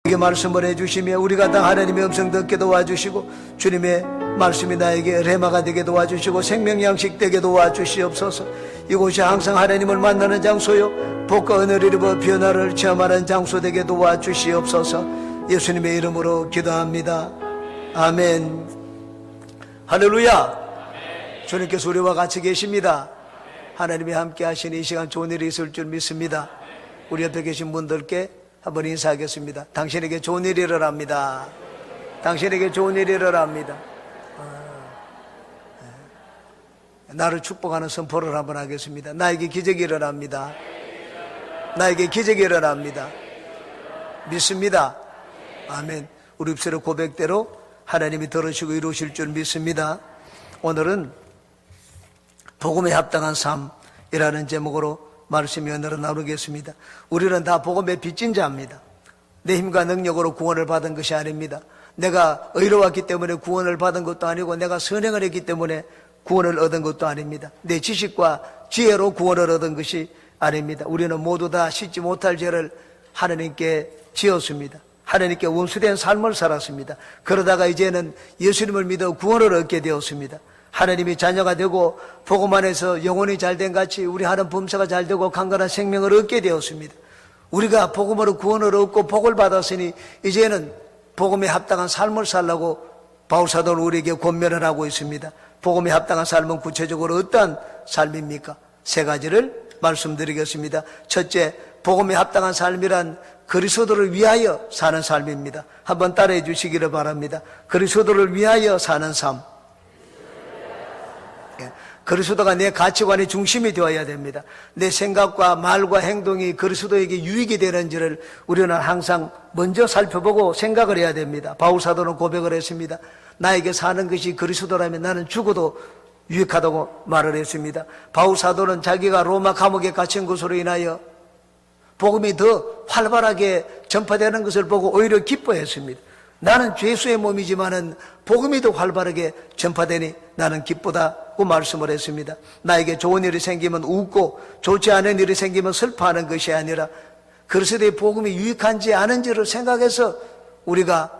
우리에게 말씀을 해주시며 우리가 다 하나님의 음성 듣게 도와주시고 주님의 말씀이 나에게 레마가 되게 도와주시고 생명양식 되게 도와주시옵소서. 이곳이 항상 하나님을 만나는 장소요 복과 은혜를 입어 변화를 체험하는 장소 되게 도와주시옵소서. 예수님의 이름으로 기도합니다. 아멘. 할렐루야. 주님께서 우리와 같이 계십니다. 하나님이 함께 하시는 이 시간 좋은 일이 있을 줄 믿습니다. 우리 옆에 계신 분들께 한번 인사하겠습니다. 당신에게 좋은 일이 일어납니다. 당신에게 좋은 일이 일어납니다. 나를 축복하는 선포를 한번 하겠습니다. 나에게 기적이 일어납니다. 나에게 기적이 일어납니다. 믿습니다. 아멘. 우리 입술의 고백대로 하나님이 들으시고 이루실 줄 믿습니다. 오늘은 복음에 합당한 삶이라는 제목으로 말씀이 오늘은 나누겠습니다. 우리는 다 복음에 빚진 자입니다. 내 힘과 능력으로 구원을 받은 것이 아닙니다. 내가 의로웠기 때문에 구원을 받은 것도 아니고 내가 선행을 했기 때문에 구원을 얻은 것도 아닙니다. 내 지식과 지혜로 구원을 얻은 것이 아닙니다. 우리는 모두 다 씻지 못할 죄를 하나님께 지었습니다. 하나님께 원수된 삶을 살았습니다. 그러다가 이제는 예수님을 믿어 구원을 얻게 되었습니다. 하나님이 자녀가 되고 복음 안에서 영혼이 잘된 같이 우리 하는 범사가 잘되고 강건한 생명을 얻게 되었습니다. 우리가 복음으로 구원을 얻고 복을 받았으니 이제는 복음에 합당한 삶을 살라고 바울사도는 우리에게 권면을 하고 있습니다. 복음에 합당한 삶은 구체적으로 어떠한 삶입니까? 세 가지를 말씀드리겠습니다. 첫째, 복음에 합당한 삶이란 그리스도를 위하여 사는 삶입니다. 한번 따라해 주시기를 바랍니다. 그리스도를 위하여 사는 삶. 그리스도가 내 가치관의 중심이 되어야 됩니다. 내 생각과 말과 행동이 그리스도에게 유익이 되는지를 우리는 항상 먼저 살펴보고 생각을 해야 됩니다. 바울사도는 고백을 했습니다. 나에게 사는 것이 그리스도라면 나는 죽어도 유익하다고 말을 했습니다. 바울사도는 자기가 로마 감옥에 갇힌 것으로 인하여 복음이 더 활발하게 전파되는 것을 보고 오히려 기뻐했습니다. 나는 죄수의 몸이지만은 복음이 더 활발하게 전파되니 나는 기쁘다고 말씀을 했습니다. 나에게 좋은 일이 생기면 웃고 좋지 않은 일이 생기면 슬퍼하는 것이 아니라 그리스도의 복음이 유익한지 아닌지를 생각해서 우리가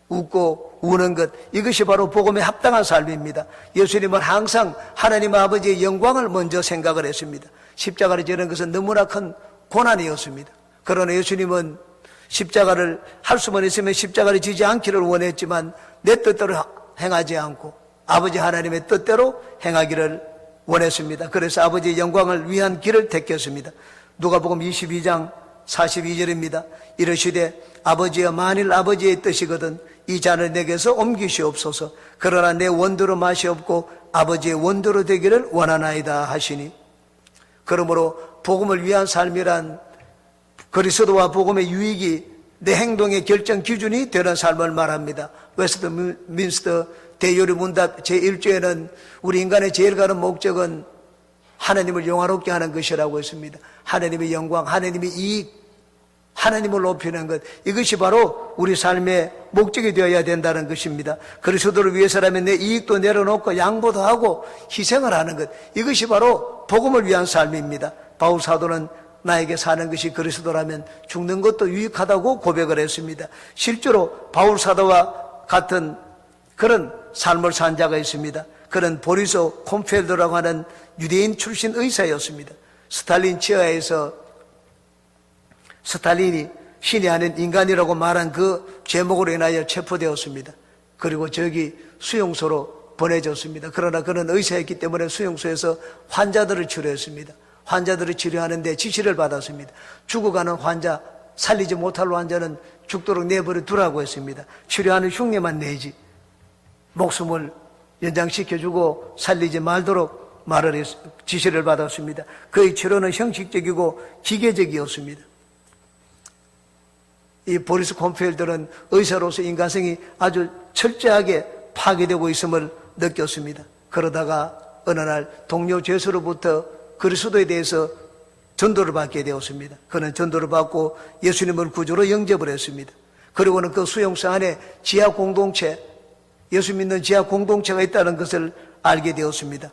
웃고 우는 것, 이것이 바로 복음에 합당한 삶입니다. 예수님은 항상 하나님 아버지의 영광을 먼저 생각을 했습니다. 십자가를 지는 것은 너무나 큰 고난이었습니다. 그러나 예수님은 십자가를 할 수만 있으면 십자가를 지지 않기를 원했지만 내 뜻대로 행하지 않고 아버지 하나님의 뜻대로 행하기를 원했습니다. 그래서 아버지의 영광을 위한 길을 택했습니다. 누가복음 22장 42절입니다. 이르시되 아버지여 만일 아버지의 뜻이거든 이 잔을 내게서 옮기시옵소서. 그러나 내 원대로 맛이 없고 아버지의 원대로 되기를 원하나이다 하시니, 그러므로 복음을 위한 삶이란 그리스도와 복음의 유익이 내 행동의 결정 기준이 되는 삶을 말합니다. 웨스트민스터 대요리 문답 제1조에는 우리 인간의 제일 가는 목적은 하나님을 영화롭게 하는 것이라고 했습니다. 하나님의 영광, 하나님의 이익, 하나님을 높이는 것, 이것이 바로 우리 삶의 목적이 되어야 된다는 것입니다. 그리스도를 위해서라면 내 이익도 내려놓고 양보도 하고 희생을 하는 것, 이것이 바로 복음을 위한 삶입니다. 바울 사도는 나에게 사는 것이 그리스도라면 죽는 것도 유익하다고 고백을 했습니다. 실제로 바울 사도와 같은 그런 삶을 산 자가 있습니다. 그는 보리소 콤펠드라고 하는 유대인 출신 의사였습니다. 스탈린 치하에서 스탈린이 신이 아닌 인간이라고 말한 그 제목으로 인하여 체포되었습니다. 그리고 저기 수용소로 보내졌습니다. 그러나 그는 의사였기 때문에 수용소에서 환자들을 치료했습니다. 환자들을 치료하는데 지시를 받았습니다. 죽어가는 환자, 살리지 못할 환자는 죽도록 내버려 두라고 했습니다. 치료하는 흉내만 내지 목숨을 연장시켜주고 살리지 말도록 지시를 받았습니다. 그의 치료는 형식적이고 기계적이었습니다. 이 보리스 콤펠드는 의사로서 인간성이 아주 철저하게 파괴되고 있음을 느꼈습니다. 그러다가 어느 날 동료 죄수로부터 그리스도에 대해서 전도를 받게 되었습니다. 그는 전도를 받고 예수님을 구주로 영접을 했습니다. 그리고는 그 수용소 안에 지하 공동체, 예수 믿는 지하 공동체가 있다는 것을 알게 되었습니다.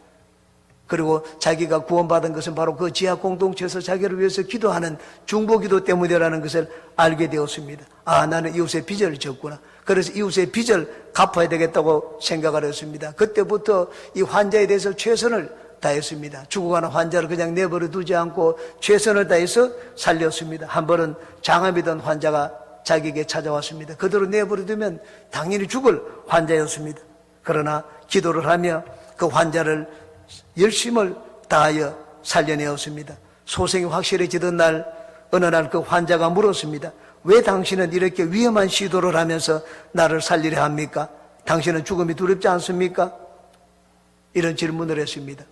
그리고 자기가 구원받은 것은 바로 그 지하 공동체에서 자기를 위해서 기도하는 중보기도 때문이라는 것을 알게 되었습니다. 아, 나는 이웃의 빚을 졌구나. 그래서 이웃의 빚을 갚아야 되겠다고 생각을 했습니다. 그때부터 이 환자에 대해서 최선을 다했습니다. 죽어가는 환자를 그냥 내버려 두지 않고 최선을 다해서 살렸습니다. 한 번은 장암이던 환자가 자기에게 찾아왔습니다. 그대로 내버려 두면 당연히 죽을 환자였습니다. 그러나 기도를 하며 그 환자를 열심을 다하여 살려내었습니다. 소생이 확실해지던 날, 어느 날 그 환자가 물었습니다. 왜 당신은 이렇게 위험한 시도를 하면서 나를 살리려 합니까? 당신은 죽음이 두렵지 않습니까? 이런 질문을 했습니다.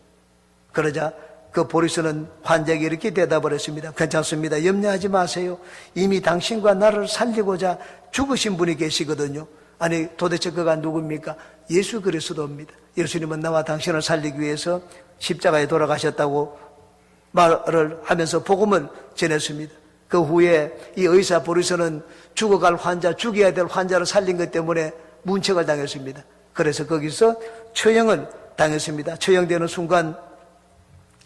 그러자 그 보리스는 환자에게 이렇게 대답을 했습니다. 괜찮습니다. 염려하지 마세요. 이미 당신과 나를 살리고자 죽으신 분이 계시거든요. 아니, 도대체 그가 누굽니까? 예수 그리스도입니다. 예수님은 나와 당신을 살리기 위해서 십자가에 돌아가셨다고 말을 하면서 복음을 전했습니다. 그 후에 이 의사 보리스는 죽어갈 환자, 죽여야 될 환자를 살린 것 때문에 문책을 당했습니다. 그래서 거기서 처형을 당했습니다. 처형되는 순간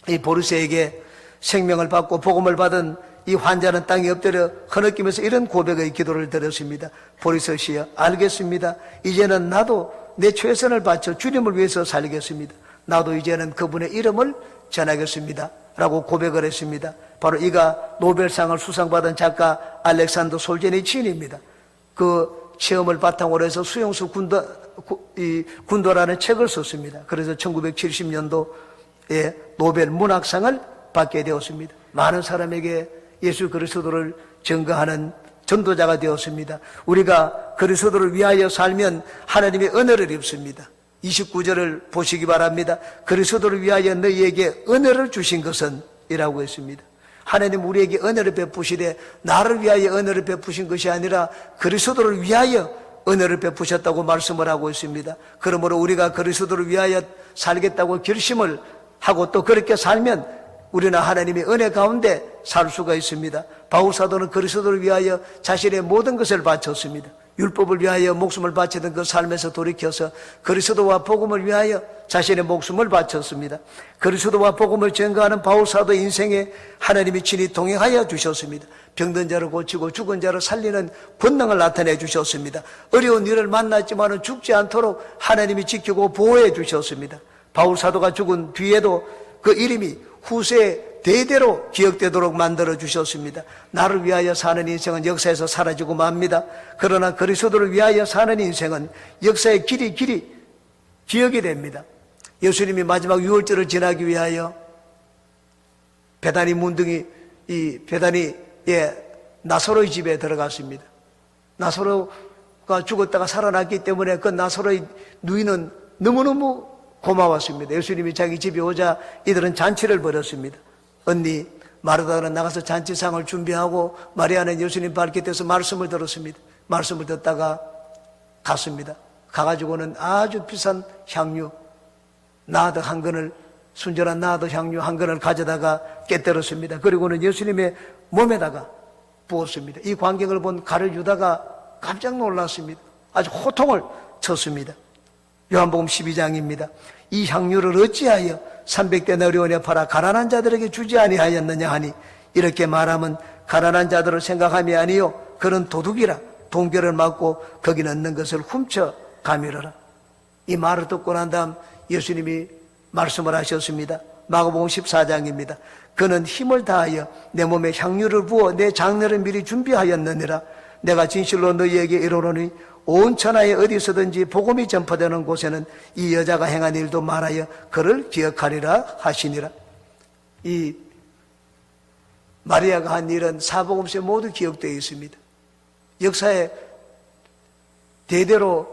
이 보리스에게 생명을 받고 복음을 받은 이 환자는 땅에 엎드려 흐느끼면서 이런 고백의 기도를 드렸습니다. 보리스 씨여, 알겠습니다. 이제는 나도 내 최선을 바쳐 주님을 위해서 살겠습니다. 나도 이제는 그분의 이름을 전하겠습니다. 라고 고백을 했습니다. 바로 이가 노벨상을 수상받은 작가 알렉산더 솔제니친입니다. 그 체험을 바탕으로 해서 수용수 군도라는 책을 썼습니다. 그래서 1970년도에 노벨 문학상을 받게 되었습니다. 많은 사람에게 예수 그리스도를 증거하는 전도자가 되었습니다. 우리가 그리스도를 위하여 살면 하나님의 은혜를 입습니다. 29절을 보시기 바랍니다. 그리스도를 위하여 너희에게 은혜를 주신 것은 이라고 했습니다. 하나님 우리에게 은혜를 베푸시되 나를 위하여 은혜를 베푸신 것이 아니라 그리스도를 위하여 은혜를 베푸셨다고 말씀을 하고 있습니다. 그러므로 우리가 그리스도를 위하여 살겠다고 결심을 하고 또 그렇게 살면 우리는 하나님의 은혜 가운데 살 수가 있습니다. 바울 사도는 그리스도를 위하여 자신의 모든 것을 바쳤습니다. 율법을 위하여 목숨을 바치던 그 삶에서 돌이켜서 그리스도와 복음을 위하여 자신의 목숨을 바쳤습니다. 그리스도와 복음을 증거하는 바울 사도 인생에 하나님이 친히 동행하여 주셨습니다. 병든 자를 고치고 죽은 자를 살리는 권능을 나타내 주셨습니다. 어려운 일을 만났지만 죽지 않도록 하나님이 지키고 보호해 주셨습니다. 바울 사도가 죽은 뒤에도 그 이름이 후세 대대로 기억되도록 만들어 주셨습니다. 나를 위하여 사는 인생은 역사에서 사라지고 맙니다. 그러나 그리스도를 위하여 사는 인생은 역사의 길이 기억이 됩니다. 예수님이 마지막 유월절을 지나기 위하여 베다니 문둥이 이 베다니의 나사로의 집에 들어갔습니다. 나사로가 죽었다가 살아났기 때문에 그 나사로의 누이는 너무너무 고마웠습니다. 예수님이 자기 집에 오자 이들은 잔치를 벌였습니다. 언니 마르다는 나가서 잔치상을 준비하고 마리아는 예수님 발깃에서 말씀을 들었습니다. 말씀을 듣다가 갔습니다. 가가지고는 아주 비싼 향유 나드 한 근을 순전한 나드 향유 한 근을 가져다가 깨뜨렸습니다. 그리고는 예수님의 몸에다가 부었습니다. 이 광경을 본 가룟 유다가 깜짝 놀랐습니다. 아주 호통을 쳤습니다. 요한복음 12장입니다. 이 향유를 어찌하여 300데나리온에 팔아 가난한 자들에게 주지 아니하였느냐 하니 이렇게 말하면 가난한 자들을 생각함이 아니요 그는 도둑이라 동결을 맞고 거기 넣는 것을 훔쳐 가밀어라. 이 말을 듣고 난 다음 예수님이 말씀을 하셨습니다. 마가복음 14장입니다. 그는 힘을 다하여 내 몸에 향유를 부어 내 장례를 미리 준비하였느니라. 내가 진실로 너희에게 이르노니 온 천하에 어디서든지 복음이 전파되는 곳에는 이 여자가 행한 일도 말하여 그를 기억하리라 하시니라. 이 마리아가 한 일은 사복음서에 모두 기억되어 있습니다. 역사에 대대로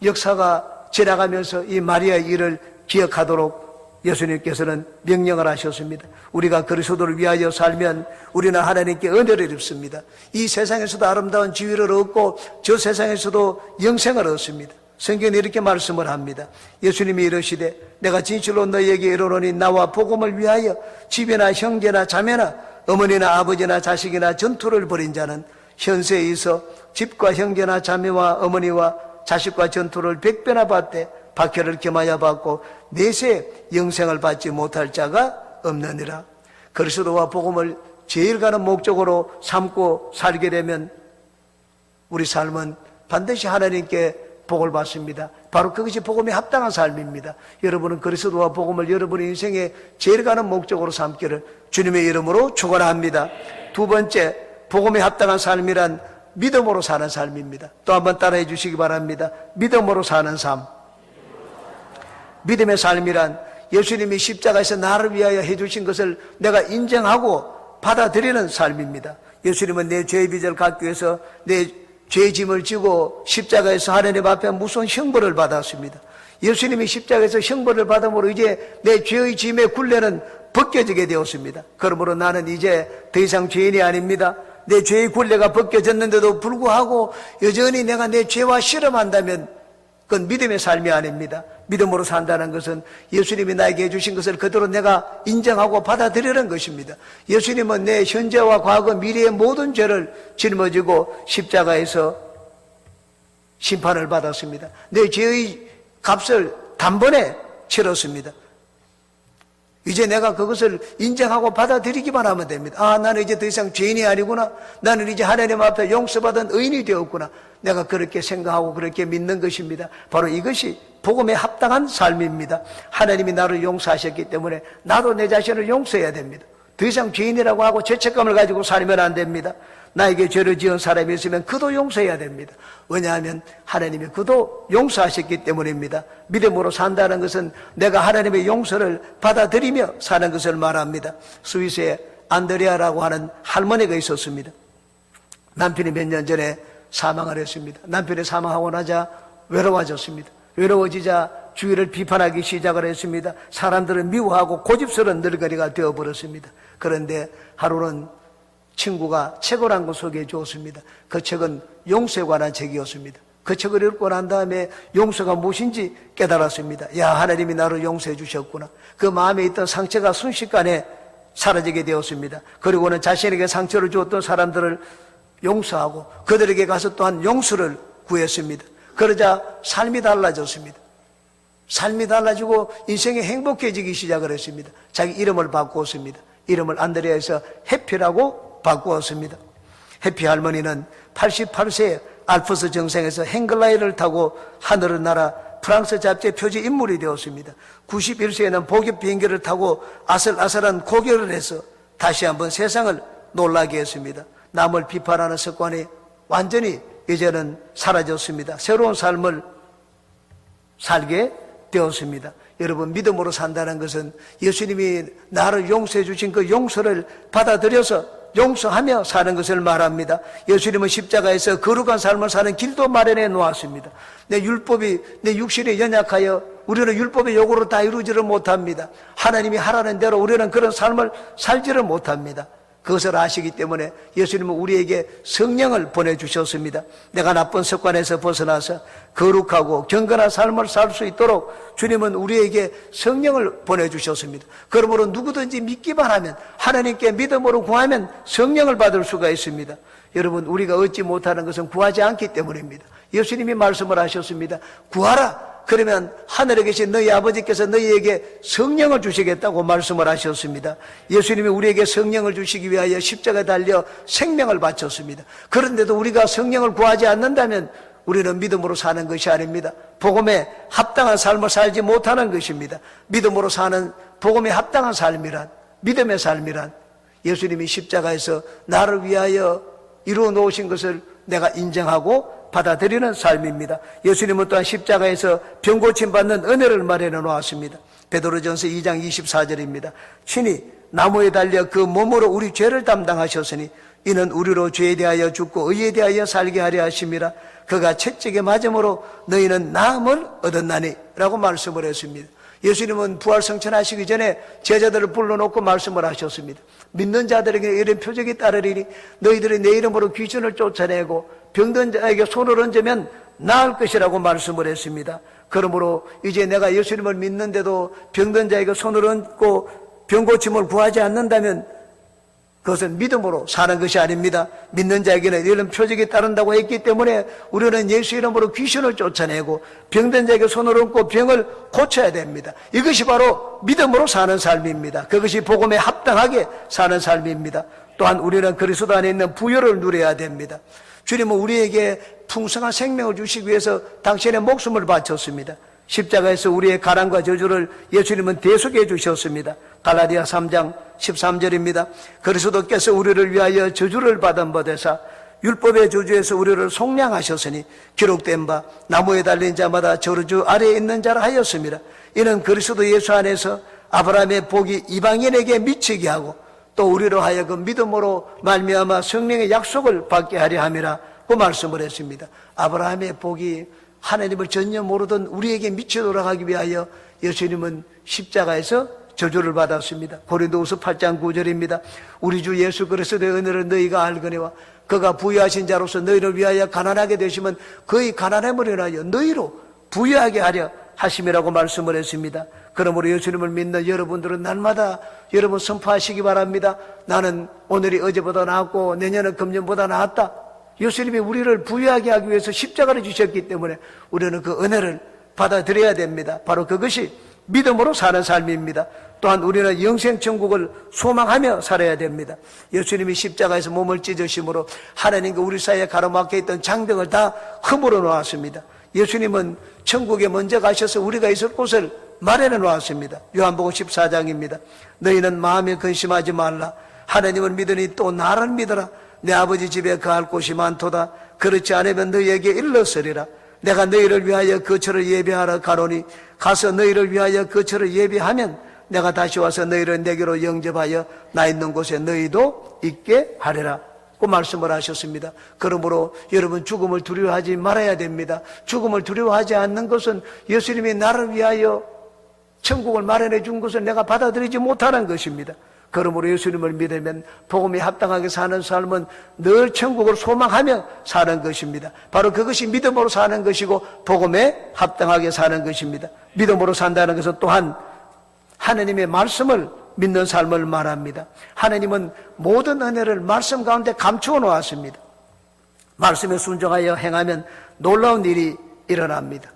역사가 지나가면서 이 마리아의 일을 기억하도록 예수님께서는 명령을 하셨습니다. 우리가 그리스도를 위하여 살면 우리는 하나님께 은혜를 입습니다. 이 세상에서도 아름다운 지위를 얻고 저 세상에서도 영생을 얻습니다. 성경에 이렇게 말씀을 합니다. 예수님이 이르시되 내가 진실로 너희에게 이르노니 나와 복음을 위하여 집이나 형제나 자매나 어머니나 아버지나 자식이나 전투를 벌인 자는 현세에 있어 집과 형제나 자매와 어머니와 자식과 전투를 100배나 받되 박해를 겸하여 받고 내세 영생을 받지 못할 자가 없느니라. 그리스도와 복음을 제일 가는 목적으로 삼고 살게 되면 우리 삶은 반드시 하나님께 복을 받습니다. 바로 그것이 복음에 합당한 삶입니다. 여러분은 그리스도와 복음을 여러분의 인생의 제일 가는 목적으로 삼기를 주님의 이름으로 축원합니다. 두 번째, 복음에 합당한 삶이란 믿음으로 사는 삶입니다. 또 한번 따라해 주시기 바랍니다. 믿음으로 사는 삶. 믿음의 삶이란 예수님이 십자가에서 나를 위하여 해주신 것을 내가 인정하고 받아들이는 삶입니다. 예수님은 내 죄의 빚을 갚기 위해서 내 죄의 짐을 지고 십자가에서 하나님 앞에 무서운 형벌을 받았습니다. 예수님이 십자가에서 형벌을 받음으로 이제 내 죄의 짐의 굴레는 벗겨지게 되었습니다. 그러므로 나는 이제 더 이상 죄인이 아닙니다. 내 죄의 굴레가 벗겨졌는데도 불구하고 여전히 내가 내 죄와 실험한다면 그건 믿음의 삶이 아닙니다. 믿음으로 산다는 것은 예수님이 나에게 해주신 것을 그대로 내가 인정하고 받아들이는 것입니다. 예수님은 내 현재와 과거, 미래의 모든 죄를 짊어지고 십자가에서 심판을 받았습니다. 내 죄의 값을 단번에 치렀습니다. 이제 내가 그것을 인정하고 받아들이기만 하면 됩니다. 아, 나는 이제 더 이상 죄인이 아니구나. 나는 이제 하나님 앞에 용서받은 의인이 되었구나. 내가 그렇게 생각하고 그렇게 믿는 것입니다. 바로 이것이 복음에 합당한 삶입니다. 하나님이 나를 용서하셨기 때문에 나도 내 자신을 용서해야 됩니다. 더 이상 죄인이라고 하고 죄책감을 가지고 살면 안 됩니다. 나에게 죄를 지은 사람이 있으면 그도 용서해야 됩니다. 왜냐하면 하나님이 그도 용서하셨기 때문입니다. 믿음으로 산다는 것은 내가 하나님의 용서를 받아들이며 사는 것을 말합니다. 스위스에 안드레아라고 하는 할머니가 있었습니다. 남편이 몇 년 전에 사망을 했습니다. 남편이 사망하고 나자 외로워졌습니다. 외로워지자 주위를 비판하기 시작을 했습니다. 사람들을 미워하고 고집스러운 늙은이가 되어버렸습니다. 그런데 하루는 친구가 책을 한 권 소개해 주었습니다. 그 책은 용서에 관한 책이었습니다. 그 책을 읽고 난 다음에 용서가 무엇인지 깨달았습니다. 야, 하나님이 나를 용서해 주셨구나. 그 마음에 있던 상처가 순식간에 사라지게 되었습니다. 그리고는 자신에게 상처를 주었던 사람들을 용서하고 그들에게 가서 또한 용서를 구했습니다. 그러자 삶이 달라졌습니다. 삶이 달라지고 인생이 행복해지기 시작을 했습니다. 자기 이름을 바꾸었습니다. 이름을 안드레아에서 해피라고 바꾸었습니다. 해피 할머니는 88세에 알프스 정상에서 행글라이를 타고 하늘을 날아 프랑스 잡지의 표지 인물이 되었습니다. 91세에는 보급 비행기를 타고 아슬아슬한 고결을 해서 다시 한번 세상을 놀라게 했습니다. 남을 비판하는 습관이 완전히 이제는 사라졌습니다. 새로운 삶을 살게 되었습니다. 여러분, 믿음으로 산다는 것은 예수님이 나를 용서해 주신 그 용서를 받아들여서 용서하며 사는 것을 말합니다. 예수님은 십자가에서 거룩한 삶을 사는 길도 마련해 놓았습니다. 내 육신이 연약하여 우리는 율법의 요구로 다 이루지를 못합니다. 하나님이 하라는 대로 우리는 그런 삶을 살지를 못합니다. 그것을 아시기 때문에 예수님은 우리에게 성령을 보내주셨습니다. 내가 나쁜 습관에서 벗어나서 거룩하고 경건한 삶을 살 수 있도록 주님은 우리에게 성령을 보내주셨습니다. 그러므로 누구든지 믿기만 하면, 하나님께 믿음으로 구하면 성령을 받을 수가 있습니다. 여러분, 우리가 얻지 못하는 것은 구하지 않기 때문입니다. 예수님이 말씀을 하셨습니다. 구하라. 그러면 하늘에 계신 너희 아버지께서 너희에게 성령을 주시겠다고 말씀을 하셨습니다. 예수님이 우리에게 성령을 주시기 위하여 십자가에 달려 생명을 바쳤습니다. 그런데도 우리가 성령을 구하지 않는다면 우리는 믿음으로 사는 것이 아닙니다. 복음에 합당한 삶을 살지 못하는 것입니다. 믿음으로 사는 복음에 합당한 삶이란, 믿음의 삶이란 예수님이 십자가에서 나를 위하여 이루어 놓으신 것을 내가 인정하고 받아들이는 삶입니다. 예수님은 또한 십자가에서 병 고침 받는 은혜를 마련해 놓았습니다. 베드로전서 2장 24절입니다. 친히 나무에 달려 그 몸으로 우리 죄를 담당하셨으니 이는 우리로 죄에 대하여 죽고 의에 대하여 살게 하려 하심이라. 그가 채찍에 맞음으로 너희는 나음을 얻었나니 라고 말씀을 했습니다. 예수님은 부활승천하시기 전에 제자들을 불러놓고 말씀을 하셨습니다. 믿는 자들에게 이런 표적이 따르리니 너희들이 내 이름으로 귀신을 쫓아내고 병든 자에게 손을 얹으면 나을 것이라고 말씀을 했습니다. 그러므로 이제 내가 예수님을 믿는데도 병든 자에게 손을 얹고 병고침을 구하지 않는다면 그것은 믿음으로 사는 것이 아닙니다. 믿는 자에게는 이런 표적이 따른다고 했기 때문에 우리는 예수 이름으로 귀신을 쫓아내고 병든 자에게 손을 얹고 병을 고쳐야 됩니다. 이것이 바로 믿음으로 사는 삶입니다. 그것이 복음에 합당하게 사는 삶입니다. 또한 우리는 그리스도 안에 있는 부요를 누려야 됩니다. 주님은 우리에게 풍성한 생명을 주시기 위해서 당신의 목숨을 바쳤습니다. 십자가에서 우리의 가난과 저주를 예수님은 대속해 주셨습니다. 갈라디아 3장 13절입니다. 그리스도께서 우리를 위하여 저주를 받은 바 되사 율법의 저주에서 우리를 속량하셨으니 기록된 바 나무에 달린 자마다 저주 아래에 있는 자라 하였습니다. 이는 그리스도 예수 안에서 아브라함의 복이 이방인에게 미치게 하고 또 우리로 하여금 믿음으로 말미암아 성령의 약속을 받게 하려 함이라고 말씀을 했습니다. 아브라함의 복이 하나님을 전혀 모르던 우리에게 미치도록 하기 위하여 예수님은 십자가에서 저주를 받았습니다. 고린도후서 8장 9절입니다. 우리 주 예수 그리스도의 은혜를 너희가 알거니와 그가 부유하신 자로서 너희를 위하여 가난하게 되시면 그의 가난함을 인하여 너희로 부유하게 하려 하심이라고 말씀을 했습니다. 그러므로 예수님을 믿는 여러분들은 날마다 여러분 선포하시기 바랍니다. 나는 오늘이 어제보다 나았고 내년은 금년보다 나았다. 예수님이 우리를 부유하게 하기 위해서 십자가를 주셨기 때문에 우리는 그 은혜를 받아들여야 됩니다. 바로 그것이 믿음으로 사는 삶입니다. 또한 우리는 영생천국을 소망하며 살아야 됩니다. 예수님이 십자가에서 몸을 찢으심으로 하나님과 우리 사이에 가로막혀 있던 장벽을 다 허물어 놓았습니다. 예수님은 천국에 먼저 가셔서 우리가 있을 곳을 마련해 놓았습니다. 요한복음 14장입니다. 너희는 마음에 근심하지 말라. 하나님을 믿으니 또 나를 믿어라. 내 아버지 집에 거할 곳이 많도다. 그렇지 않으면 너희에게 일렀으리라. 내가 너희를 위하여 거처를 예비하러 가노니 가서 너희를 위하여 거처를 예비하면 내가 다시 와서 너희를 내게로 영접하여 나 있는 곳에 너희도 있게 하리라 고 말씀을 하셨습니다. 그러므로 여러분 죽음을 두려워하지 말아야 됩니다. 죽음을 두려워하지 않는 것은 예수님이 나를 위하여 천국을 마련해 준 것을 내가 받아들이지 못하는 것입니다. 그러므로 예수님을 믿으면 복음에 합당하게 사는 삶은 늘 천국을 소망하며 사는 것입니다. 바로 그것이 믿음으로 사는 것이고 복음에 합당하게 사는 것입니다. 믿음으로 산다는 것은 또한 하나님의 말씀을 믿는 삶을 말합니다. 하나님은 모든 은혜를 말씀 가운데 감추어 놓았습니다. 말씀에 순종하여 행하면 놀라운 일이 일어납니다.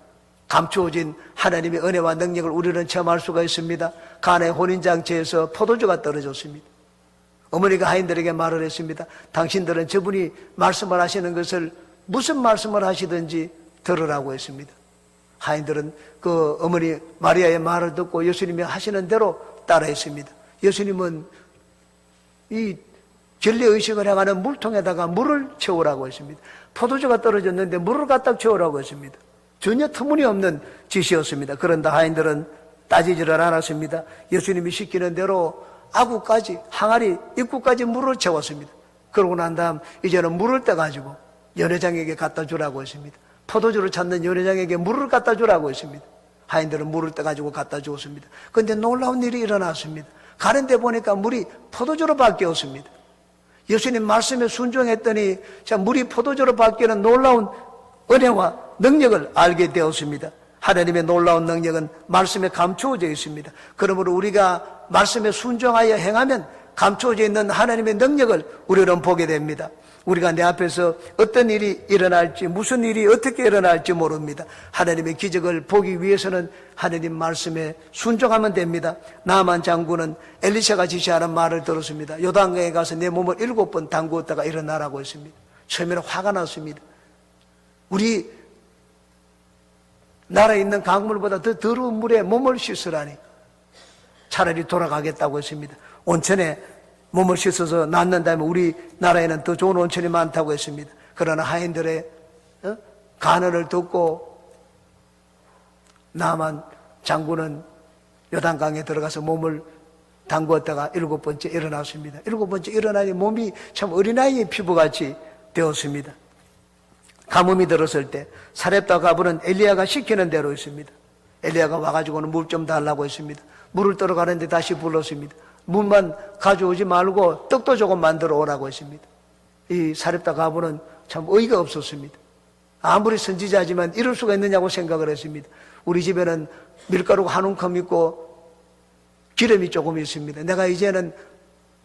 감추어진 하나님의 은혜와 능력을 우리는 체험할 수가 있습니다. 가나의 혼인잔치에서 포도주가 떨어졌습니다. 어머니가 하인들에게 말을 했습니다. 당신들은 저분이 말씀을 하시는 것을 무슨 말씀을 하시든지 들으라고 했습니다. 하인들은 그 어머니 마리아의 말을 듣고 예수님이 하시는 대로 따라했습니다. 예수님은 이 전례의식을 행하는 물통에다가 물을 채우라고 했습니다. 포도주가 떨어졌는데 물을 갖다 채우라고 했습니다. 전혀 터무니없는 짓이었습니다. 그런데 하인들은 따지지를 않았습니다. 예수님이 시키는 대로 아구까지 항아리 입구까지 물을 채웠습니다. 그러고 난 다음 이제는 물을 떠가지고 연회장에게 갖다 주라고 했습니다. 포도주를 찾는 연회장에게 물을 갖다 주라고 했습니다. 하인들은 물을 떠가지고 갖다 주었습니다. 그런데 놀라운 일이 일어났습니다. 가는데 보니까 물이 포도주로 바뀌었습니다. 예수님 말씀에 순종했더니 물이 포도주로 바뀌는 놀라운 은혜와 능력을 알게 되었습니다. 하나님의 놀라운 능력은 말씀에 감추어져 있습니다. 그러므로 우리가 말씀에 순종하여 행하면 감추어져 있는 하나님의 능력을 우리는 보게 됩니다. 우리가 내 앞에서 어떤 일이 일어날지, 무슨 일이 어떻게 일어날지 모릅니다. 하나님의 기적을 보기 위해서는 하나님 말씀에 순종하면 됩니다. 나만 장군은 엘리샤가 지시하는 말을 들었습니다. 요단강에 가서 내 몸을 7번 담그었다가 일어나라고 했습니다. 처음에는 화가 났습니다. 우리 나라에 있는 강물보다 더 더러운 물에 몸을 씻으라니 차라리 돌아가겠다고 했습니다. 온천에 몸을 씻어서 낫는다면 우리 나라에는 더 좋은 온천이 많다고 했습니다. 그러나 하인들의 간언을 듣고 나만 장군은 요단강에 들어가서 몸을 담그었다가 7번째 일어났습니다. 7번째 일어나니 몸이 참 어린아이의 피부같이 되었습니다. 가뭄이 들었을 때 사렙다 가부는 엘리야가 시키는 대로 했습니다. 엘리야가 와가지고는 물 좀 달라고 했습니다. 물을 떨어가는데 다시 불렀습니다. 물만 가져오지 말고 떡도 조금 만들어 오라고 했습니다. 이 사렙다 가부는 참 어이가 없었습니다. 아무리 선지자지만 이럴 수가 있느냐고 생각을 했습니다. 우리 집에는 밀가루가 한 움큼 있고 기름이 조금 있습니다. 내가 이제는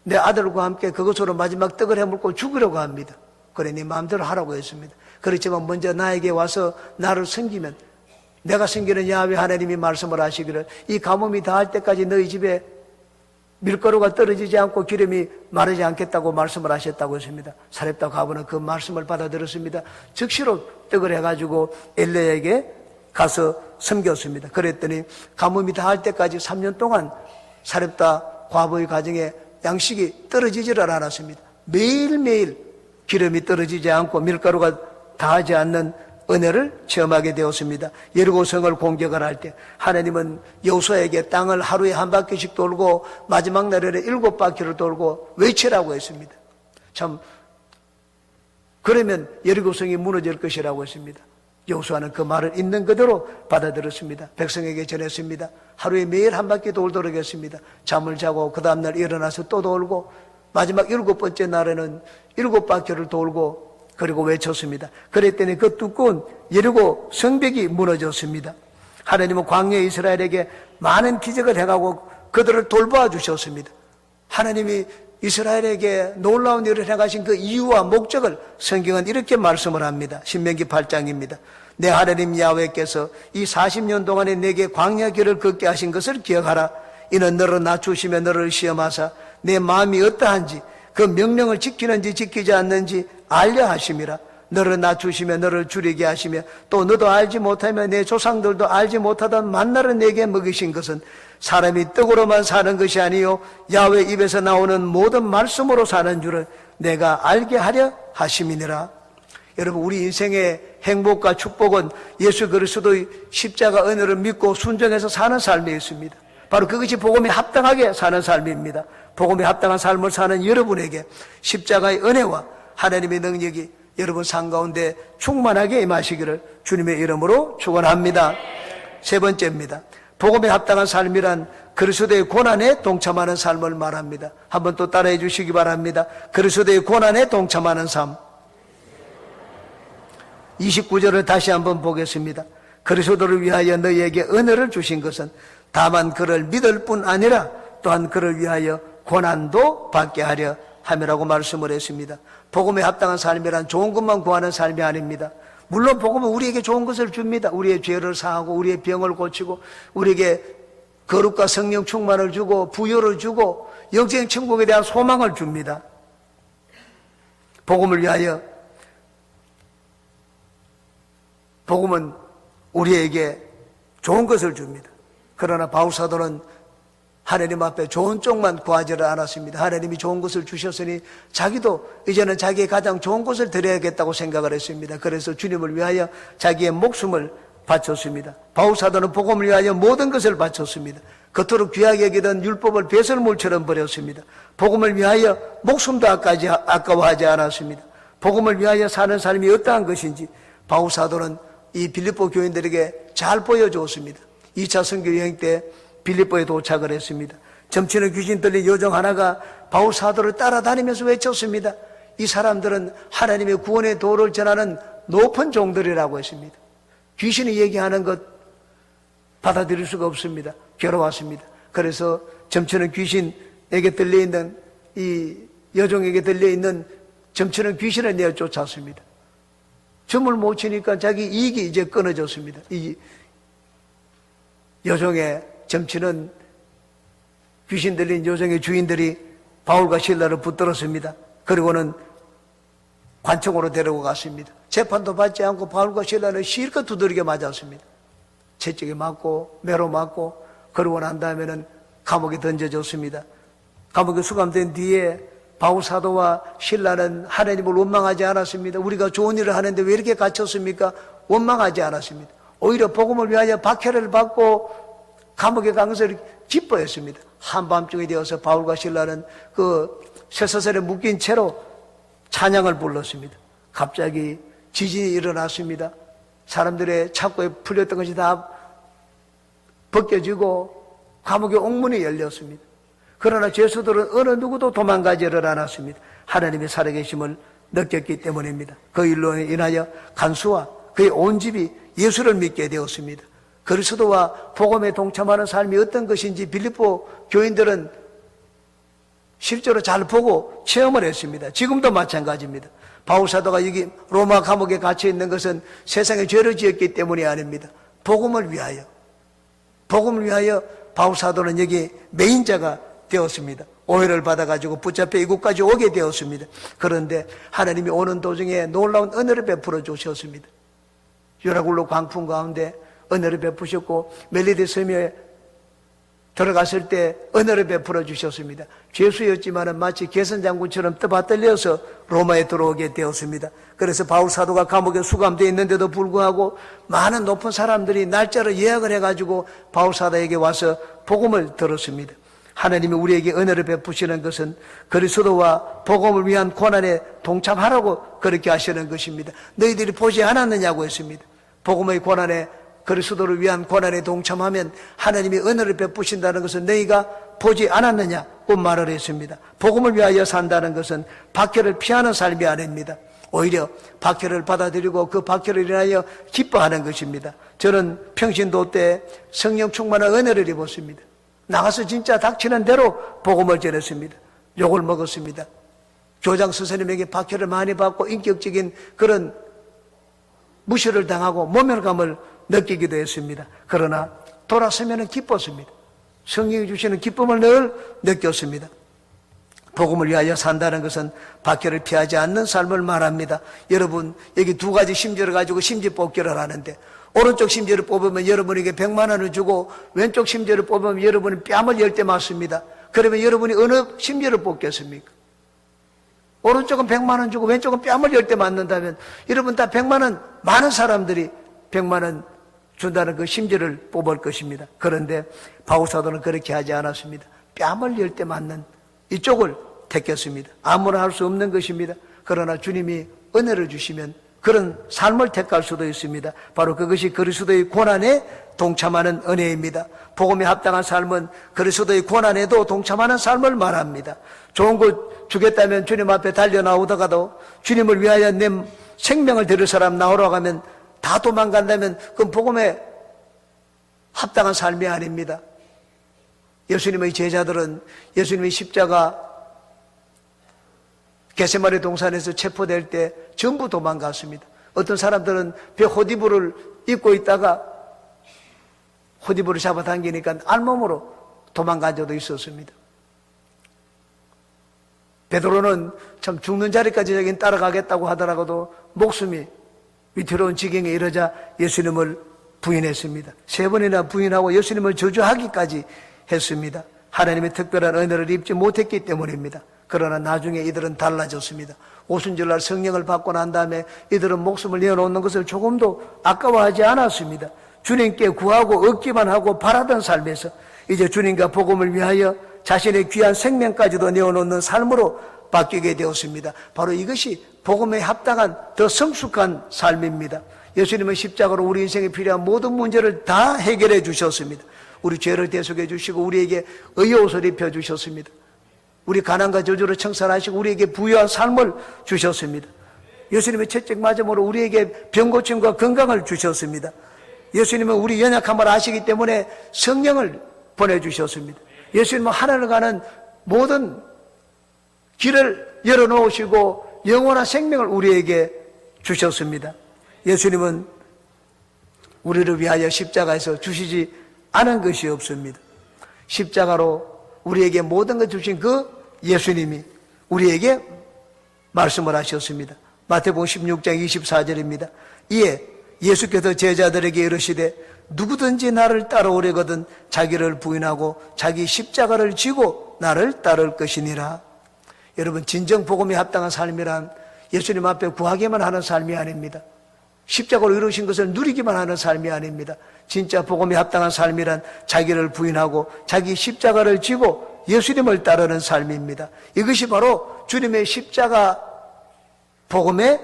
내 아들과 함께 그것으로 마지막 떡을 해물고 죽으려고 합니다. 그래 네 마음대로 하라고 했습니다. 그렇지만 먼저 나에게 와서 나를 섬기면 내가 섬기는 야훼 하나님이 말씀을 하시기를 이 가뭄이 다할 때까지 너희 집에 밀가루가 떨어지지 않고 기름이 마르지 않겠다고 말씀을 하셨다고 했습니다. 사렙다 과부는 그 말씀을 받아들였습니다. 즉시로 떡을 해가지고 엘레에게 가서 섬겼습니다. 그랬더니 가뭄이 다할 때까지 3년 동안 사렙다 과부의 가정에 양식이 떨어지지를 않았습니다. 매일매일 기름이 떨어지지 않고 밀가루가 다하지 않는 은혜를 체험하게 되었습니다. 여리고성을 공격을 할 때 하나님은 여호수아에게 땅을 하루에 한 바퀴씩 돌고 마지막 날에는 7바퀴를 돌고 외치라고 했습니다. 참 그러면 여리고성이 무너질 것이라고 했습니다. 여호수아는 그 말을 있는 그대로 받아들였습니다. 백성에게 전했습니다. 하루에 매일 한 바퀴 돌도록 했습니다. 잠을 자고 그 다음날 일어나서 또 돌고 마지막 7번째 날에는 7바퀴를 돌고 그리고 외쳤습니다. 그랬더니 그 두꺼운 여리고 성벽이 무너졌습니다. 하나님은 광야의 이스라엘에게 많은 기적을 행하고 그들을 돌보아 주셨습니다. 하나님이 이스라엘에게 놀라운 일을 행하신 그 이유와 목적을 성경은 이렇게 말씀을 합니다. 신명기 8장입니다. 내 하나님 야훼께서 이 40년 동안에 내게 광야 길을 걷게 하신 것을 기억하라. 이는 너를 낮추시며 너를 시험하사 내 마음이 어떠한지 그 명령을 지키는지 지키지 않는지 알려 하심이라. 너를 낮추시며 너를 줄이게 하시며 또 너도 알지 못하며 내 조상들도 알지 못하던 만나를 내게 먹이신 것은 사람이 떡으로만 사는 것이 아니요 야훼 입에서 나오는 모든 말씀으로 사는 줄을 내가 알게 하려 하심이니라. 여러분 우리 인생의 행복과 축복은 예수 그리스도의 십자가 은혜를 믿고 순종해서 사는 삶이 있습니다. 바로 그것이 복음에 합당하게 사는 삶입니다. 복음에 합당한 삶을 사는 여러분에게 십자가의 은혜와 하나님의 능력이 여러분 삶 가운데 충만하게 임하시기를 주님의 이름으로 축원합니다. 세 번째입니다. 복음에 합당한 삶이란 그리스도의 고난에 동참하는 삶을 말합니다. 한번 또 따라해 주시기 바랍니다. 그리스도의 고난에 동참하는 삶. 29절을 다시 한번 보겠습니다. 그리스도를 위하여 너희에게 은혜를 주신 것은 다만 그를 믿을 뿐 아니라 또한 그를 위하여 고난도 받게 하려 함이라고 말씀을 했습니다. 복음에 합당한 삶이란 좋은 것만 구하는 삶이 아닙니다. 물론 복음은 우리에게 좋은 것을 줍니다. 우리의 죄를 사하고 우리의 병을 고치고 우리에게 거룩과 성령 충만을 주고 부여를 주고 영생 천국에 대한 소망을 줍니다. 복음을 위하여 복음은 우리에게 좋은 것을 줍니다. 그러나 바울사도는 하나님 앞에 좋은 쪽만 구하지를 않았습니다. 하나님이 좋은 것을 주셨으니 자기도 이제는 자기의 가장 좋은 것을 드려야겠다고 생각을 했습니다. 그래서 주님을 위하여 자기의 목숨을 바쳤습니다. 바울사도는 복음을 위하여 모든 것을 바쳤습니다. 그토록 귀하게 여기던 율법을 배설물처럼 버렸습니다. 복음을 위하여 목숨도 아까워하지 않았습니다. 복음을 위하여 사는 삶이 어떠한 것인지 바울사도는 이 빌립보 교인들에게 잘 보여주었습니다. 2차 선교 여행 때 빌립보에 도착을 했습니다. 점치는 귀신 들린 여종 하나가 바울 사도를 따라다니면서 외쳤습니다. 이 사람들은 하나님의 구원의 도를 전하는 높은 종들이라고 했습니다. 귀신이 얘기하는 것 받아들일 수가 없습니다. 괴로웠습니다. 그래서 점치는 귀신에게 들려있는 이 여종에게 들려있는 점치는 귀신을 내어 쫓았습니다. 점을 못 치니까 자기 이익이 이제 끊어졌습니다. 이 여종의 점치는 귀신 들린 여종의 주인들이 바울과 실라를 붙들었습니다. 그리고는 관청으로 데리고 갔습니다. 재판도 받지 않고 바울과 실라는 실컷 두드리게 맞았습니다. 채찍에 맞고 매로 맞고 그러고 난 다음에는 감옥에 던져졌습니다. 감옥에 수감된 뒤에 바울 사도와 실라는 하나님을 원망하지 않았습니다. 우리가 좋은 일을 하는데 왜 이렇게 갇혔습니까? 원망하지 않았습니다. 오히려 복음을 위하여 박해를 받고 감옥에 간 것을 기뻐했습니다. 한밤중이 되어서 바울과 실라는 그 쇠사슬에 묶인 채로 찬양을 불렀습니다. 갑자기 지진이 일어났습니다. 사람들의 창고에 풀렸던 것이 다 벗겨지고 감옥의 옥문이 열렸습니다. 그러나 죄수들은 어느 누구도 도망가지를 않았습니다. 하나님의 살아계심을 느꼈기 때문입니다. 그 일로 인하여 간수와 그의 온 집이 예수를 믿게 되었습니다. 그리스도와 복음에 동참하는 삶이 어떤 것인지 빌립보 교인들은 실제로 잘 보고 체험을 했습니다. 지금도 마찬가지입니다. 바울사도가 여기 로마 감옥에 갇혀 있는 것은 세상에 죄를 지었기 때문이 아닙니다. 복음을 위하여 바울사도는 여기 메인자가 되었습니다. 오해를 받아가지고 붙잡혀 이곳까지 오게 되었습니다. 그런데 하나님이 오는 도중에 놀라운 은혜를 베풀어 주셨습니다. 유라굴로 광풍 가운데 은혜를 베푸셨고 멜리데 섬에 들어갔을 때 은혜를 베풀어 주셨습니다. 죄수였지만 마치 개선장군처럼 떠받들려서 로마에 들어오게 되었습니다. 그래서 바울사도가 감옥에 수감되어 있는데도 불구하고 많은 높은 사람들이 날짜를 예약을 해가지고 바울사도에게 와서 복음을 들었습니다. 하나님이 우리에게 은혜를 베푸시는 것은 그리스도와 복음을 위한 고난에 동참하라고 그렇게 하시는 것입니다. 너희들이 보지 않았느냐고 했습니다. 복음의 고난에 그리스도를 위한 고난에 동참하면 하나님이 은혜를 베푸신다는 것은 너희가 보지 않았느냐고 말을 했습니다. 복음을 위하여 산다는 것은 박해를 피하는 삶이 아닙니다. 오히려 박해를 받아들이고 그 박해를 인하여 기뻐하는 것입니다. 저는 평신도 때 성령 충만한 은혜를 입었습니다. 나가서 진짜 닥치는 대로 복음을 전했습니다. 욕을 먹었습니다. 교장 선생님에게 박해를 많이 받고 인격적인 그런 무시를 당하고 모멸감을 느끼기도 했습니다. 그러나 돌아서면 기뻤습니다. 성령이 주시는 기쁨을 늘 느꼈습니다. 복음을 위하여 산다는 것은 박해를 피하지 않는 삶을 말합니다. 여러분, 여기 두 가지 심지를 가지고 심지 뽑기를 하는데 오른쪽 심지를 뽑으면 여러분에게 100만 원을 주고 왼쪽 심지를 뽑으면 여러분이 뺨을 10대 맞습니다. 그러면 여러분이 어느 심지를 뽑겠습니까? 오른쪽은 100만 원 주고 왼쪽은 뺨을 10대 맞는다면 여러분 다 100만 원, 많은 사람들이 100만 원 준다는 그 심지를 뽑을 것입니다. 그런데 바울사도는 그렇게 하지 않았습니다. 뺨을 10대 맞는 이쪽을 택했습니다. 아무나 할 수 없는 것입니다. 그러나 주님이 은혜를 주시면 그런 삶을 택할 수도 있습니다. 바로 그것이 그리스도의 고난에 동참하는 은혜입니다. 복음에 합당한 삶은 그리스도의 고난에도 동참하는 삶을 말합니다. 좋은 것 주겠다면 주님 앞에 달려 나오다가도 주님을 위하여 내 생명을 드릴 사람 나오라고 하면 다 도망간다면 그건 복음에 합당한 삶이 아닙니다. 예수님의 제자들은 예수님의 십자가 겟세마네 동산에서 체포될 때 전부 도망갔습니다. 어떤 사람들은 배 호디부를 입고 있다가 호디부를 잡아당기니까 알몸으로 도망간 적도 있었습니다. 베드로는 참 죽는 자리까지 자기는 따라가겠다고 하더라고도 목숨이 위태로운 지경에 이르자 예수님을 부인했습니다. 3번이나 부인하고 예수님을 저주하기까지 했습니다. 하나님의 특별한 은혜를 입지 못했기 때문입니다. 그러나 나중에 이들은 달라졌습니다. 오순절날 성령을 받고 난 다음에 이들은 목숨을 내어놓는 것을 조금도 아까워하지 않았습니다. 주님께 구하고 얻기만 하고 바라던 삶에서 이제 주님과 복음을 위하여 자신의 귀한 생명까지도 내어놓는 삶으로 바뀌게 되었습니다. 바로 이것이 복음에 합당한 더 성숙한 삶입니다. 예수님은 십자가로 우리 인생에 필요한 모든 문제를 다 해결해 주셨습니다. 우리 죄를 대속해 주시고 우리에게 의의 옷을 입혀 주셨습니다. 우리 가난과 저주를 청산하시고 우리에게 부유한 삶을 주셨습니다. 예수님의 채찍 맞음으로 우리에게 병고침과 건강을 주셨습니다. 예수님은 우리 연약함을 아시기 때문에 성령을 보내주셨습니다. 예수님은 하늘을 가는 모든 길을 열어놓으시고 영원한 생명을 우리에게 주셨습니다. 예수님은 우리를 위하여 십자가에서 주시지 않은 것이 없습니다. 십자가로 우리에게 모든 것 주신 그 예수님이 우리에게 말씀을 하셨습니다. 마태복음 16장 24절입니다. 이에 예수께서 제자들에게 이르시되 누구든지 나를 따라오려거든 자기를 부인하고 자기 십자가를 지고 나를 따를 것이니라. 여러분, 진정 복음에 합당한 삶이란 예수님 앞에 구하기만 하는 삶이 아닙니다. 십자가로 이루신 것을 누리기만 하는 삶이 아닙니다. 진짜 복음에 합당한 삶이란 자기를 부인하고 자기 십자가를 지고 예수님을 따르는 삶입니다. 이것이 바로 주님의 십자가 복음의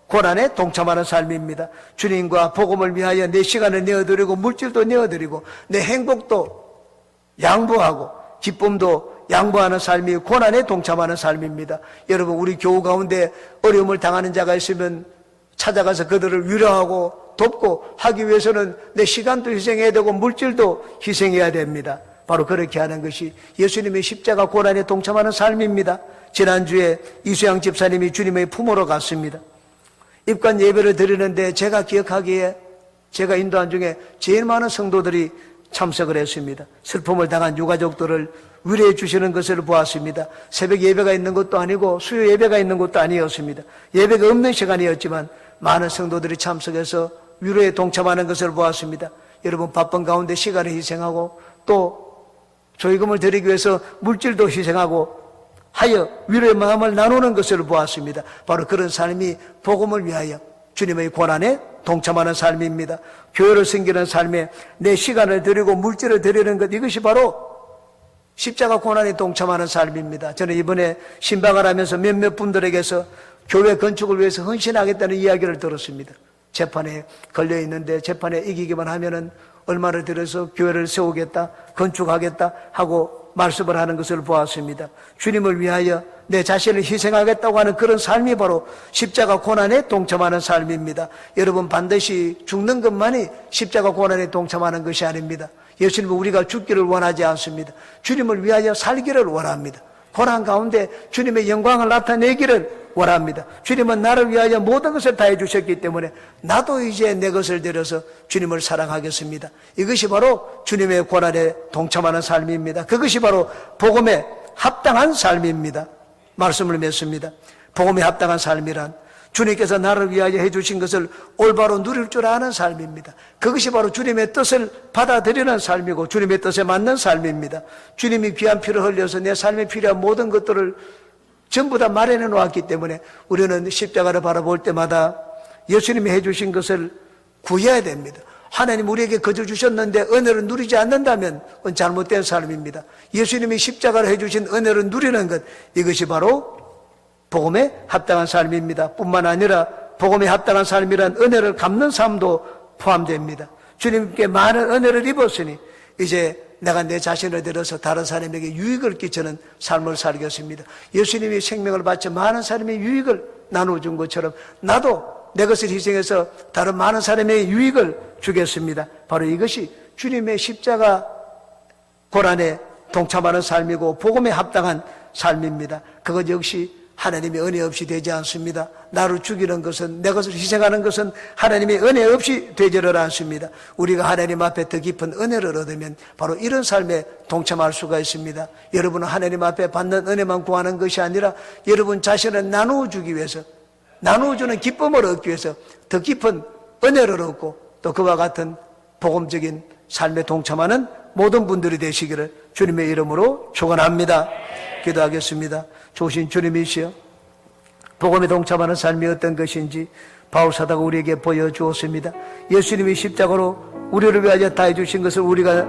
고난에 동참하는 삶입니다. 주님과 복음을 위하여 내 시간을 내어드리고 물질도 내어드리고 내 행복도 양보하고 기쁨도 양보하는 삶이 고난에 동참하는 삶입니다. 여러분, 우리 교우 가운데 어려움을 당하는 자가 있으면 찾아가서 그들을 위로하고 돕고 하기 위해서는 내 시간도 희생해야 되고 물질도 희생해야 됩니다. 바로 그렇게 하는 것이 예수님의 십자가 고난에 동참하는 삶입니다. 지난주에 이수양 집사님이 주님의 품으로 갔습니다. 입관 예배를 드리는데 제가 기억하기에 제가 인도한 중에 제일 많은 성도들이 참석을 했습니다. 슬픔을 당한 유가족들을 위로해 주시는 것을 보았습니다. 새벽 예배가 있는 것도 아니고 수요 예배가 있는 것도 아니었습니다. 예배가 없는 시간이었지만 많은 성도들이 참석해서 위로에 동참하는 것을 보았습니다. 여러분 바쁜 가운데 시간을 희생하고 또 조의금을 드리기 위해서 물질도 희생하고 하여 위로의 마음을 나누는 것을 보았습니다. 바로 그런 삶이 복음을 위하여 주님의 고난에 동참하는 삶입니다. 교회를 섬기는 삶에 내 시간을 드리고 물질을 드리는 것, 이것이 바로 십자가 고난에 동참하는 삶입니다. 저는 이번에 신방을 하면서 몇몇 분들에게서 교회 건축을 위해서 헌신하겠다는 이야기를 들었습니다. 재판에 걸려 있는데 재판에 이기기만 하면은 얼마를 들여서 교회를 세우겠다, 건축하겠다 하고 말씀을 하는 것을 보았습니다. 주님을 위하여 내 자신을 희생하겠다고 하는 그런 삶이 바로 십자가 고난에 동참하는 삶입니다. 여러분 반드시 죽는 것만이 십자가 고난에 동참하는 것이 아닙니다. 예수님은 우리가 죽기를 원하지 않습니다. 주님을 위하여 살기를 원합니다. 고난 가운데 주님의 영광을 나타내기를 원합니다. 주님은 나를 위하여 모든 것을 다 해주셨기 때문에 나도 이제 내 것을 들여서 주님을 사랑하겠습니다. 이것이 바로 주님의 고난에 동참하는 삶입니다. 그것이 바로 복음에 합당한 삶입니다. 말씀을 맺습니다. 복음에 합당한 삶이란 주님께서 나를 위하여 해주신 것을 올바로 누릴 줄 아는 삶입니다. 그것이 바로 주님의 뜻을 받아들이는 삶이고 주님의 뜻에 맞는 삶입니다. 주님이 귀한 피를 흘려서 내 삶에 필요한 모든 것들을 전부 다 마련해 놓았기 때문에 우리는 십자가를 바라볼 때마다 예수님이 해주신 것을 구해야 됩니다. 하나님 우리에게 거저 주셨는데 은혜를 누리지 않는다면 그건 잘못된 삶입니다. 예수님이 십자가를 해주신 은혜를 누리는 것, 이것이 바로 복음에 합당한 삶입니다. 뿐만 아니라 복음에 합당한 삶이란 은혜를 갚는 삶도 포함됩니다. 주님께 많은 은혜를 입었으니 이제 내가 내 자신을 들어서 다른 사람에게 유익을 끼치는 삶을 살겠습니다. 예수님이 생명을 바쳐 많은 사람의 유익을 나눠준 것처럼 나도 내 것을 희생해서 다른 많은 사람에게 유익을 주겠습니다. 바로 이것이 주님의 십자가 고난에 동참하는 삶이고 복음에 합당한 삶입니다. 그것 역시 하나님의 은혜 없이 되지 않습니다. 나를 죽이는 것은, 내 것을 희생하는 것은 하나님의 은혜 없이 되지를 않습니다. 우리가 하나님 앞에 더 깊은 은혜를 얻으면 바로 이런 삶에 동참할 수가 있습니다. 여러분은 하나님 앞에 받는 은혜만 구하는 것이 아니라 여러분 자신을 나누어주기 위해서, 나누어주는 기쁨을 얻기 위해서 더 깊은 은혜를 얻고 또 그와 같은 복음적인 삶에 동참하는 모든 분들이 되시기를 주님의 이름으로 축원합니다. 기도하겠습니다. 좋으신 주님이시여, 복음에 동참하는 삶이 어떤 것인지 바울사도가 우리에게 보여주었습니다. 예수님이 십자가로 우리를 위하여 다 해주신 것을 우리가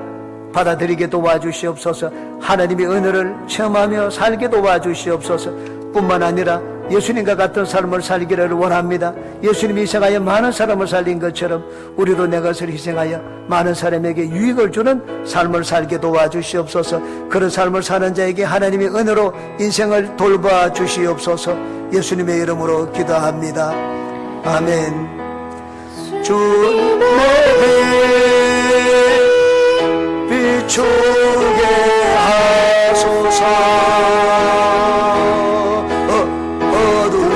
받아들이게 도와주시옵소서. 하나님의 은혜를 체험하며 살게 도와주시옵소서. 뿐만 아니라 예수님과 같은 삶을 살기를 원합니다. 예수님이 희생하여 많은 사람을 살린 것처럼 우리도 내 것을 희생하여 많은 사람에게 유익을 주는 삶을 살게 도와주시옵소서. 그런 삶을 사는 자에게 하나님의 은혜로 인생을 돌봐 주시옵소서. 예수님의 이름으로 기도합니다. 아멘. 주님의 빛 비추게 하소서.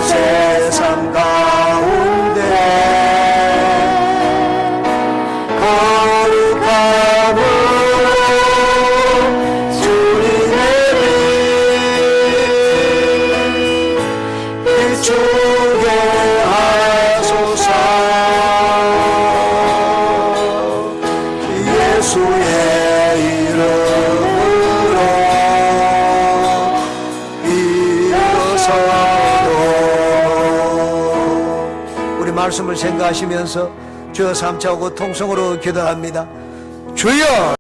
세상 가운데 거룩함으로 주님의 빛 비추게 하소서. 예수의 이름으로 일어서도 말씀을 생각하시면서 주여 삼차오고 통성으로 기도합니다. 주여!